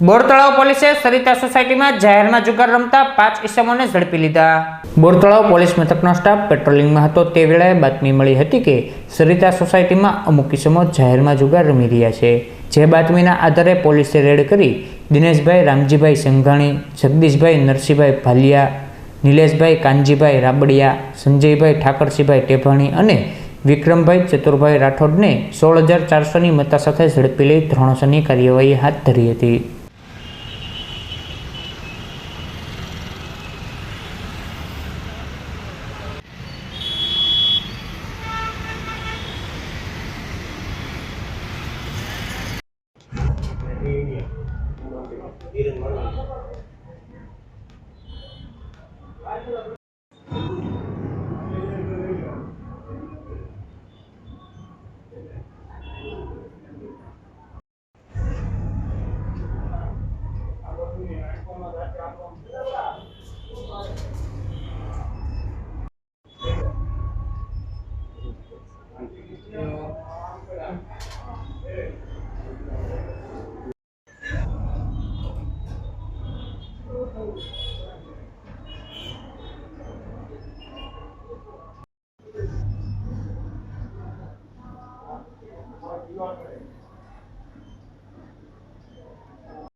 બોરતળાવ પોલીસે સરિતા સોસાયટીમાં જાહેરમાં જુગાર રમતા 5 ઇસમોને ઝડપી લીધા। બોરતળાવ પોલીસ મથકનો સ્ટાફ પેટ્રોલિંગમાં હતો તે વેળાએ બાતમી મળી હતી કે સરિતા સોસાયટીમાં અમુક ઇસમો જાહેરમાં જુગાર રમી રહ્યા છે। જે બાતમીના આધારે પોલીસે રેડ કરી દિનેશભાઈ રામજીભાઈ સંઘાણી, જગદીશભાઈ નરસિંહભાઈ ભાલિયા, નિલેશભાઈ કાનજીભાઈ રાબડિયા, સંજયભાઈ ઠાકરસિંહભાઈ ટેભાણી અને વિક્રમભાઈ ચતુરભાઈ રાઠોડને 16,400ની મત્તા સાથે ઝડપી લઈ ધોરણસરની કાર્યવાહી હાથ ધરી હતી।